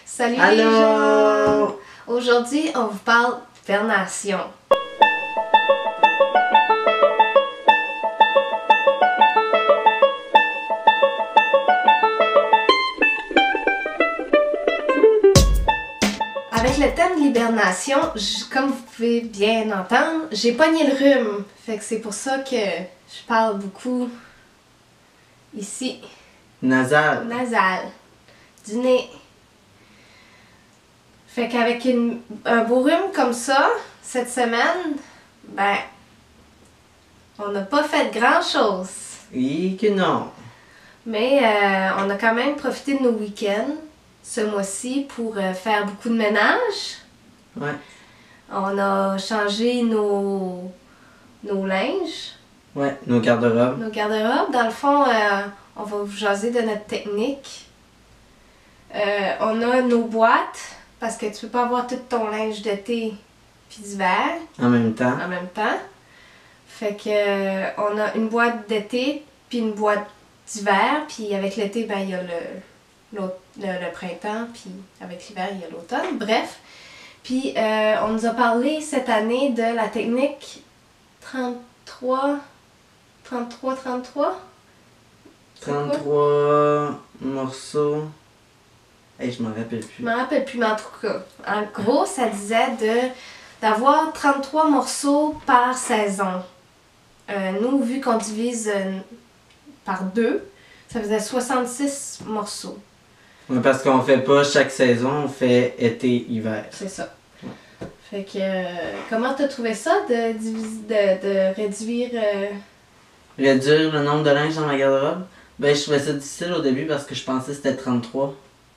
Salut les Allô! gens! Aujourd'hui, on vous parle d'hibernation. Avec le thème de l'hibernation, comme vous pouvez bien entendre, j'ai pogné le rhume. Fait que c'est pour ça que je parle beaucoup ici. Nasal. Nasal. Du nez. Fait qu'avec un beau rhume comme ça, cette semaine, ben, on n'a pas fait grand chose. Oui que non. Mais on a quand même profité de nos week-ends ce mois-ci pour faire beaucoup de ménage. Ouais. On a changé nos linges, Ouais, nos garde-robes. nos garde-robes. Dans le fond, on va vous jaser de notre technique. On a nos boîtes, parce que tu peux pas avoir tout ton linge d'été puis d'hiver En même temps. en même temps. Fait que on a une boîte d'été puis une boîte d'hiver, puis avec l'été, ben il y a le printemps, puis avec l'hiver, il y a l'automne. Bref. Puis on nous a parlé cette année de la technique 33. 33 morceaux. Hey, je m'en rappelle plus. Je m'en rappelle plus, mais en tout cas, en gros, ça disait d'avoir 33 morceaux par saison. Nous, vu qu'on divise par 2, ça faisait 66 morceaux. Ouais, parce qu'on fait pas chaque saison, on fait été-hiver. C'est ça. Fait que, comment t'as trouvé ça de réduire... Réduire le nombre de linge dans ma garde-robe? Ben, je trouvais ça difficile au début parce que je pensais que c'était 33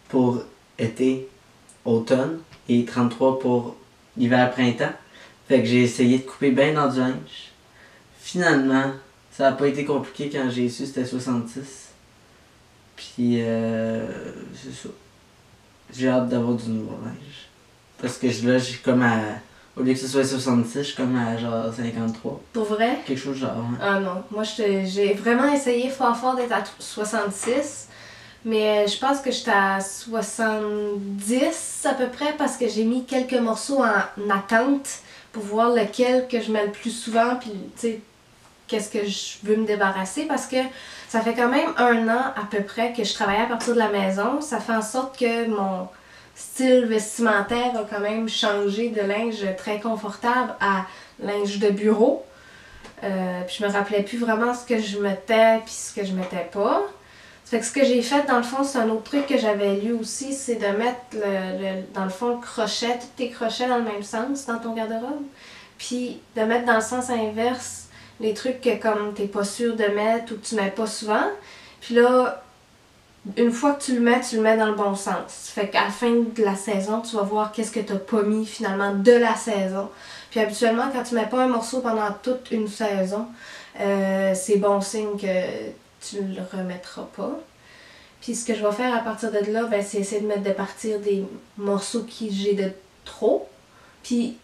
pour été, automne et 33 pour hiver-printemps. Fait que j'ai essayé de couper bien dans du linge. Finalement, ça a pas été compliqué quand j'ai su que c'était 66. Puis, c'est ça. J'ai hâte d'avoir du nouveau linge. Parce que là, j'ai comme à... Au lieu que ce soit 66, je suis comme à genre 53. Pour vrai? Quelque chose genre, hein. Ah non, moi j'ai vraiment essayé fort d'être à 66, mais je pense que j'étais à 70 à peu près parce que j'ai mis quelques morceaux en attente pour voir lequel que je mets le plus souvent, puis tu sais, qu'est-ce que je veux me débarrasser, parce que ça fait quand même 1 an à peu près que je travaille à partir de la maison. Ça fait en sorte que mon style vestimentaire a quand même changé de linge très confortable à linge de bureau. Puis je me rappelais plus vraiment ce que je mettais puis ce que je mettais pas. Ça fait que ce que j'ai fait dans le fond, c'est un autre truc que j'avais lu aussi, c'est de mettre dans le fond le crochet, tous tes crochets dans le même sens dans ton garde-robe. Puis de mettre dans le sens inverse les trucs que comme t'es pas sûr de mettre ou que tu mets pas souvent. Puis là, une fois que tu le mets dans le bon sens. Fait qu'à la fin de la saison, tu vas voir qu'est-ce que t'as pas mis finalement de la saison. Puis habituellement, quand tu mets pas un morceau pendant toute une saison, c'est bon signe que tu le remettras pas. Puis ce que je vais faire à partir de là, ben, c'est essayer de mettre de partir des morceaux que j'ai de trop. Puis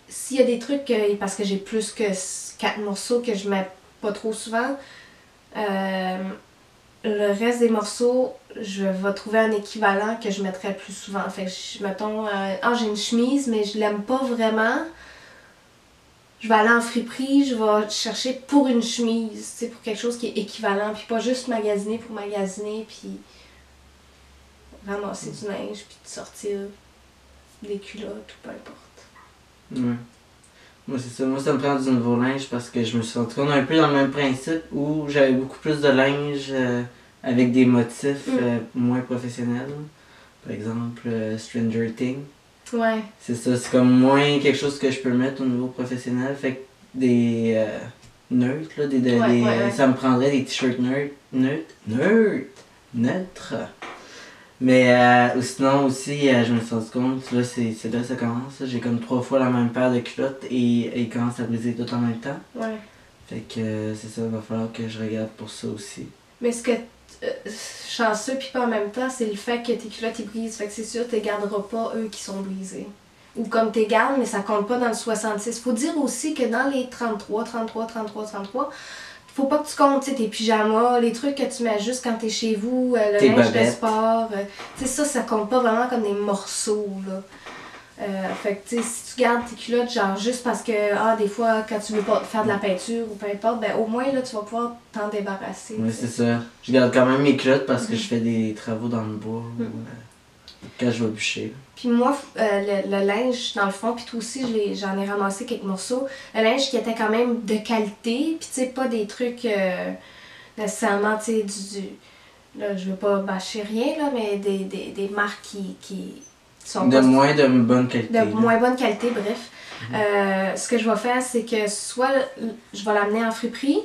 s'il y a des trucs, parce que j'ai plus que 4 morceaux que je mets pas trop souvent, le reste des morceaux, je vais trouver un équivalent que je mettrais plus souvent. Fait que, mettons, j'ai une chemise, mais je l'aime pas vraiment. Je vais aller en friperie, je vais chercher pour une chemise, tu sais, pour quelque chose qui est équivalent, puis pas juste magasiner pour magasiner, puis ramasser du linge, puis de sortir des culottes ou peu importe. Ouais. Moi, c'est ça. Moi, ça me prend du nouveau linge parce que je me suis rendu compte un peu dans le même principe où j'avais beaucoup plus de linge avec des motifs moins professionnels. Par exemple, Stranger Things. Ouais. C'est ça, c'est comme moins quelque chose que je peux mettre au niveau professionnel. Fait que des neutres, là, Ouais. ça me prendrait des t-shirts neutres. Mais ou sinon aussi, je me suis rendu compte, là, c'est là que ça commence. J'ai comme 3 fois la même paire de culottes et ils commencent à briser tout en même temps. Ouais. Fait que c'est ça, il va falloir que je regarde pour ça aussi. Mais ce que chanceux puis pas en même temps, c'est le fait que tes culottes ils brisent. Fait que c'est sûr, tu garderas pas eux qui sont brisés. Ou comme t'es gardes, mais ça compte pas dans le 66. Faut dire aussi que dans les 33, faut pas que tu comptes tes pyjamas, les trucs que tu mets juste quand t'es chez vous, le Tes linge de bobettes. sport. Tu sais, ça compte pas vraiment comme des morceaux, là. Fait que, tu sais, si tu gardes tes culottes, genre, juste parce que, des fois, quand tu veux pas faire de la peinture ou peu importe, ben, au moins, là, tu vas pouvoir t'en débarrasser. Oui, t'sais. c'est ça. Je garde quand même mes culottes parce que je fais des travaux dans le bois ou quand je vais bûcher. Puis moi, le linge, dans le fond, puis toi aussi, j'en ai ramassé quelques morceaux. Le linge qui était quand même de qualité, puis tu sais, pas des trucs nécessairement, tu sais, là, je veux pas bâcher rien, là, mais des marques qui sont De pas moins de bonne qualité. de là. moins bonne qualité, bref. Ce que je vais faire, c'est que soit je vais l'amener en friperie,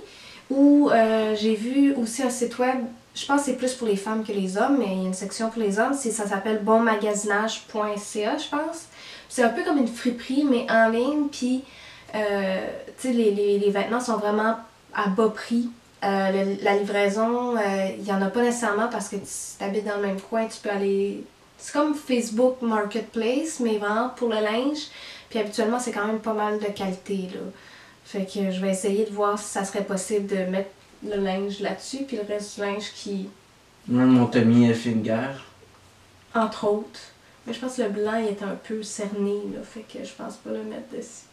ou j'ai vu aussi un site web, je pense que c'est plus pour les femmes que les hommes, mais il y a une section pour les hommes, ça s'appelle bonmagasinage.ca, je pense. C'est un peu comme une friperie, mais en ligne, puis tu sais, les vêtements sont vraiment à bas prix. La livraison, il n'y en a pas nécessairement parce que si tu habites dans le même coin, tu peux aller. C'est comme Facebook Marketplace, mais vraiment pour le linge. Puis habituellement, c'est quand même pas mal de qualité, là. Fait que je vais essayer de voir si ça serait possible de mettre le linge là-dessus, puis le reste du linge qui, Moi, mon Tommy Hilfiger. entre autres. Mais je pense que le blanc, il est un peu cerné, là. Fait que je pense pas le mettre dessus.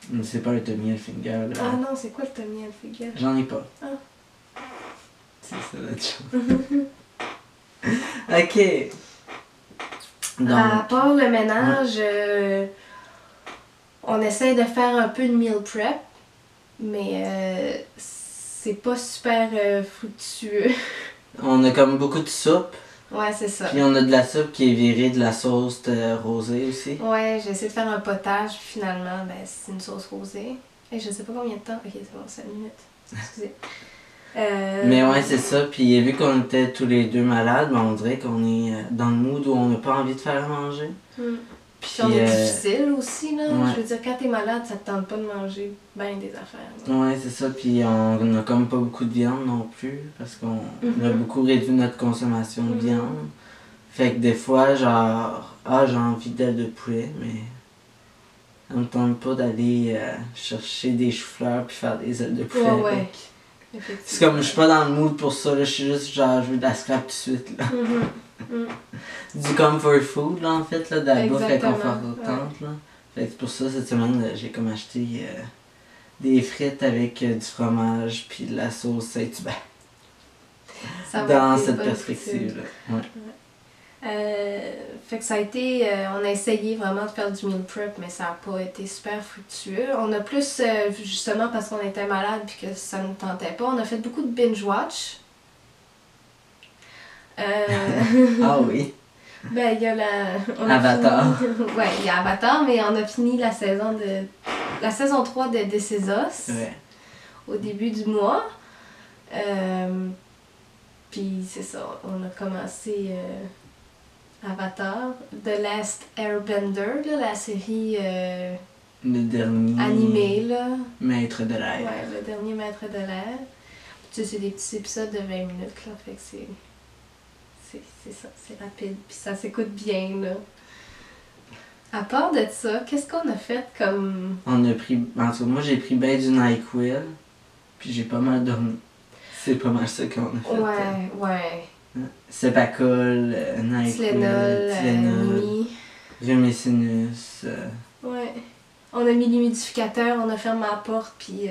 Mais c'est pas le Tommy Hilfiger. Là. Ah non, c'est quoi le Tommy Hilfiger? J'en ai pas. Ah. C'est ça la chose. Ok. Donc, À part le ménage, on essaye de faire un peu de meal prep, mais c'est pas super fructueux. on a comme beaucoup de soupe. Ouais, c'est ça. Puis on a de la soupe qui est virée de la sauce rosée aussi. Ouais, j'ai essayé de faire un potage, puis finalement, ben, c'est une sauce rosée. Et je sais pas combien de temps. Ok, c'est bon, 5 minutes. Excusez. Mais ouais, c'est ça. Puis vu qu'on était tous les deux malades, ben, on dirait qu'on est dans le mood où on n'a pas envie de faire à manger. Puis on est difficile aussi, là. ouais. Je veux dire, quand t'es malade, ça te tente pas de manger ben des affaires. Là. Ouais, c'est ça. Puis on a comme pas beaucoup de viande non plus. Parce qu'on a beaucoup réduit notre consommation de viande. Fait que des fois, genre, j'ai envie d'ailes de poulet, mais ça me tente pas d'aller chercher des choux-fleurs puis faire des ailes de poulet. Ouais. C'est comme je suis pas dans le mood pour ça, là, je suis juste genre je veux de la scrap tout de suite là. Du comfort food là en fait, là, de la bouffe réconfortante là. Fait que pour ça cette semaine j'ai comme acheté des frites avec du fromage puis de la sauce Saint-Hubert. Dans cette perspective là. Ouais. Fait que ça a été, on a essayé vraiment de faire du meal prep, mais ça n'a pas été super fructueux. On a plus, justement parce qu'on était malade puis que ça ne nous tentait pas, on a fait beaucoup de binge watch. Ah oui. Ben, il y a Avatar. Ouais, il y a Avatar, mais on a fini la saison 3 de This Is Us au début du mois. Puis c'est ça, on a commencé Avatar, The Last Airbender, là, la série le dernier animée, là. Maître de l'air. Ouais, le dernier Maître de l'air. Tu sais, c'est des petits épisodes de 20 minutes, là, fait que c'est ça, c'est rapide, puis ça s'écoute bien, là. À part de ça, qu'est-ce qu'on a fait comme... On a pris, en tout cas moi j'ai pris ben du NyQuil, puis j'ai pas mal dormi. C'est pas mal ça qu'on a fait. Ouais. Cepacol, NyQuil, Tylenol, Mimi. Rumésinus. Ouais. On a mis l'humidificateur, on a fermé la porte, puis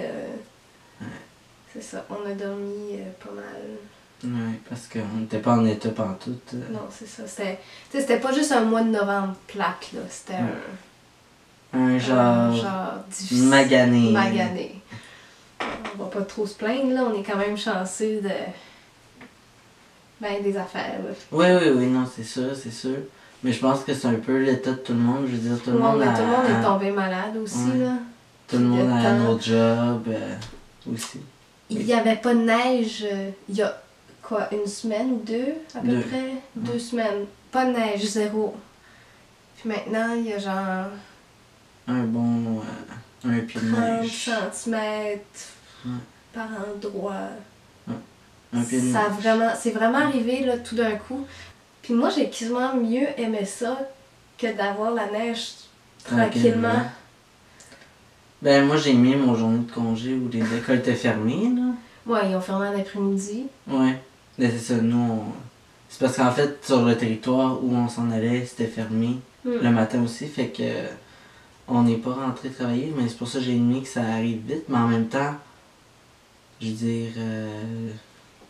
c'est ça, on a dormi pas mal. Ouais, parce qu'on n'était pas en état pantoute. Non, c'est ça. C'était pas juste un mois de novembre plate, là. C'était un genre difficile. Magané. On va pas trop se plaindre, là. On est quand même chanceux de... Ben, des affaires, là. Oui, non, c'est sûr. Mais je pense que c'est un peu l'état de tout le monde. Je veux dire, tout le monde est tombé malade aussi, là. Tout le monde a un autre job aussi. Il y avait pas de neige il y a, quoi, une semaine ou deux, à peu près? 2 semaines. Pas de neige, 0. Puis maintenant, il y a genre... Un bon... un pied de neige. 30 cm par endroit. Un pied de neige. C'est vraiment arrivé, là, tout d'un coup. Puis moi, j'ai quasiment mieux aimé ça que d'avoir la neige tranquillement. Ben, moi, j'ai mis mon journée de congé où les écoles étaient fermées, là. Ouais, ils ont fermé en après-midi. Ouais. Mais c'est ça, nous, c'est parce qu'en fait, sur le territoire où on s'en allait, c'était fermé le matin aussi, fait que on n'est pas rentré travailler, mais c'est pour ça que j'ai aimé que ça arrive vite, mais en même temps, je veux dire,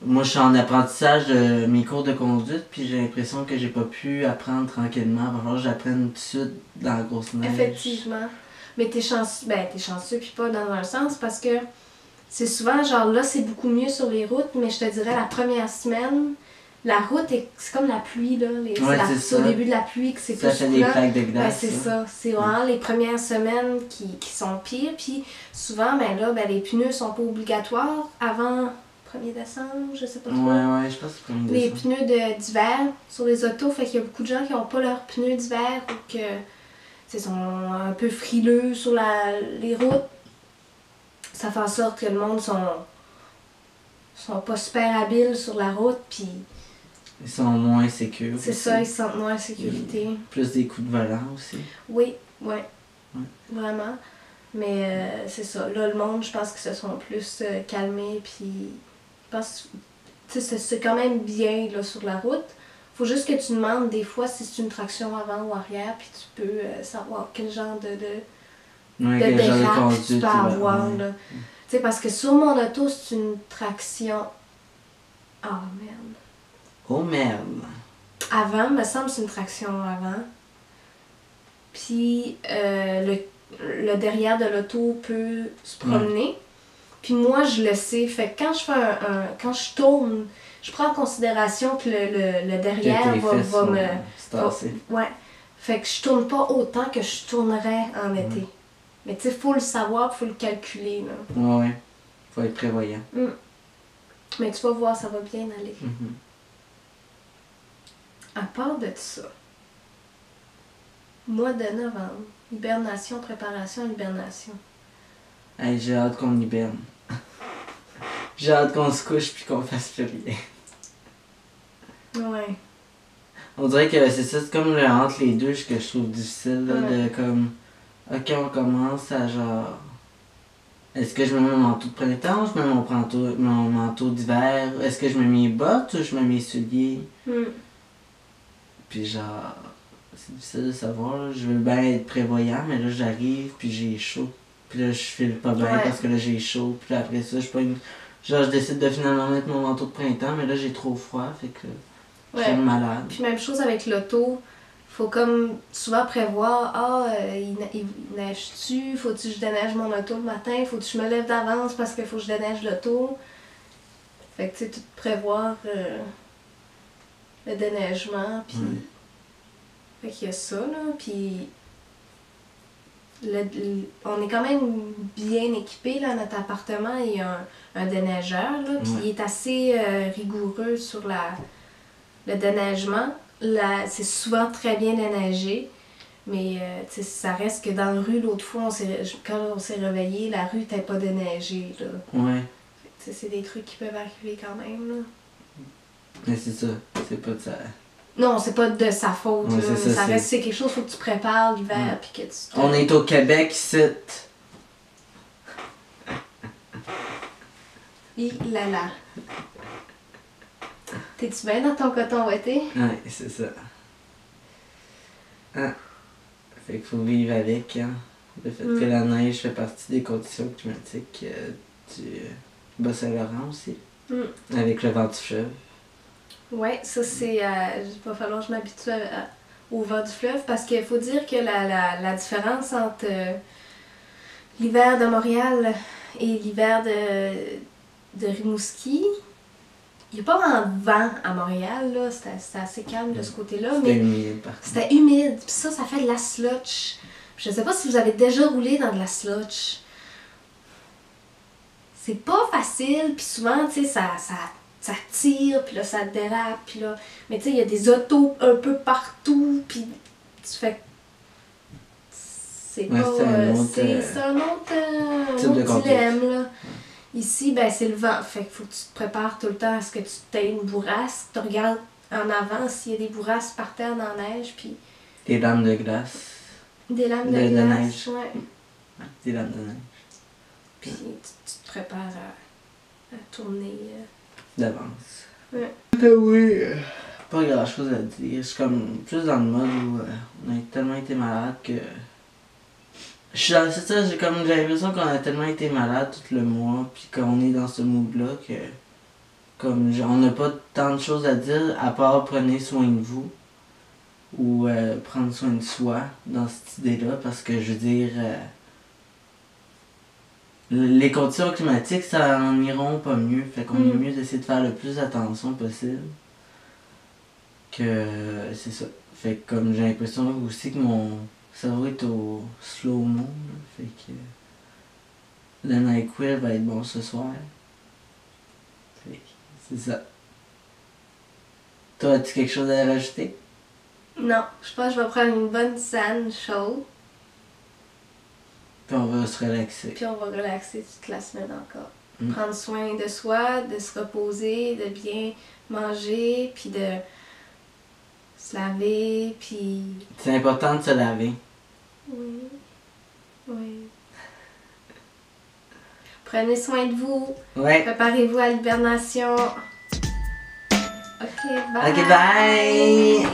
moi je suis en apprentissage de mes cours de conduite, puis j'ai l'impression que j'ai pas pu apprendre tranquillement, il va falloir que j'apprenne tout de suite dans la grosse neige. Effectivement. Mais t'es chanceux, t'es chanceux puis pas dans un sens parce que c'est souvent genre là c'est beaucoup mieux sur les routes, mais je te dirais la première semaine, la route c'est comme la pluie là, c'est au début de la pluie que c'est plus ça fait des plaques de glace. C'est ça, c'est vraiment les premières semaines qui sont pires, puis souvent là les pneus sont pas obligatoires avant 1er décembre, je sais pas trop. Ouais, je pense que c'est 1er les décembre. pneus d'hiver sur les autos, fait qu'il y a beaucoup de gens qui ont pas leurs pneus d'hiver ou que ils sont un peu frileux sur les routes. Ça fait en sorte que le monde sont pas super habiles sur la route, puis ils sont moins sécures. C'est aussi. Ça, ils se sentent moins en sécurité. Plus des coups de volant aussi. Oui, vraiment. Mais c'est ça. Là, le monde, je pense qu'ils se sont plus calmés, puis je pense que c'est quand même bien là, sur la route. Faut juste que tu demandes des fois si c'est une traction avant ou arrière, puis tu peux savoir quel genre de dérape tu peux avoir. Tu sais, parce que sur mon auto, c'est une traction. Oh merde. Oh merde. Avant, me semble que c'est une traction avant. Puis le derrière de l'auto peut se promener. Puis moi, je le sais. Fait que quand je fais quand je tourne, je prends en considération que le derrière va me. Ouais. Fait que je tourne pas autant que je tournerais en été. Mais tu sais, faut le savoir, faut le calculer. Là. Ouais. Faut être prévoyant. Mais tu vas voir, ça va bien aller. À part de ça, mois de novembre, hibernation, préparation, hibernation. Hey, j'ai hâte qu'on hiberne. J'ai hâte qu'on se couche puis qu'on fasse plus rien. Ouais. On dirait que c'est ça, c'est comme le entre les deux que je trouve difficile, là, de comme... Ok, on commence à genre... Est-ce que je me mets mon manteau de printemps, je mets mon manteau d'hiver? Est-ce que je me mets mes bottes ou je me mets mes souliers? Puis genre... C'est difficile de savoir, là. Je veux bien être prévoyant, mais là j'arrive puis j'ai chaud. Puis là je file pas bien parce que là j'ai chaud. Puis là, après ça, je décide de finalement mettre mon manteau de printemps, mais là j'ai trop froid, fait que... Je suis malade. Puis même chose avec l'auto. Faut comme souvent prévoir, il neige-tu, faut-tu que je déneige mon auto le matin, faut-tu que je me lève d'avance parce qu'il faut que je déneige l'auto. Fait que tu sais, tout prévoir le déneigement, puis... Fait qu'il y a ça, là, puis... on est quand même bien équipé là, notre appartement, il y a un déneigeur, là, puis il est assez rigoureux sur le déneigement. C'est souvent très bien déneigé, mais ça reste que dans la rue, l'autre fois, quand on s'est réveillé, la rue n'était pas déneigée. Là. Ouais. C'est des trucs qui peuvent arriver quand même. Là. Mais c'est ça, c'est pas de ça. Non, c'est pas de sa faute. Ouais, là, ça reste, c'est quelque chose, faut que tu prépares l'hiver. Puis que tu On est au Québec, ici. Là. T'es-tu bien dans ton coton ouaté? Ouais, c'est ça. Fait qu'il faut vivre avec, hein. Le fait que la neige fait partie des conditions climatiques du Bas-Saint-Laurent aussi. Avec le vent du fleuve. Ouais, ça c'est... il va falloir que je m'habitue au vent du fleuve parce qu'il faut dire que la différence entre l'hiver de Montréal et l'hiver de Rimouski, il n'y a pas vraiment de vent à Montréal, là. C'était assez calme de ce côté-là. C'était humide, par contre. C'était humide, puis ça fait de la slotch. Je ne sais pas si vous avez déjà roulé dans de la slotch. C'est pas facile, puis souvent, tu sais, ça tire, puis là, ça dérape, puis là... Mais tu sais, il y a des autos un peu partout, puis tu fais... C'est pas... C'est un autre dilemme, là. Ici, ben, c'est le vent, fait qu'il faut que tu te prépares tout le temps à ce que tu aies une bourrasque. Tu regardes en avant s'il y a des bourrasques par terre dans la neige, puis... Des lames de glace. Des lames de glace, neige. Ouais. Des lames de neige. Puis tu te prépares tourner. D'avance. Ouais. Oui. Pas grand chose à dire. Je suis comme plus dans le mode où on a tellement été malade que. C'est ça, j'ai l'impression qu'on a tellement été malade tout le mois, puis qu'on est dans ce mood-là que. Comme on n'a pas tant de choses à dire à part prenez soin de vous ou prendre soin de soi dans cette idée-là parce que je veux dire les conditions climatiques ça en iront pas mieux, fait qu'on est mieux d'essayer de faire le plus attention possible que c'est ça. Fait que comme j'ai l'impression aussi que mon cerveau est au slow-mo, fait que le NyQuil va être bon ce soir. Fait que c'est ça. Toi, as-tu quelque chose à rajouter? Non, je pense que je vais prendre une bonne tisane chaude. Puis on va se relaxer. Puis on va relaxer toute la semaine encore. Prendre soin de soi, de se reposer, de bien manger, puis de se laver, puis... C'est important de se laver. Oui. Oui. Prenez soin de vous. Ouais. Préparez-vous à l'hibernation. Ok, bye. Ok, bye.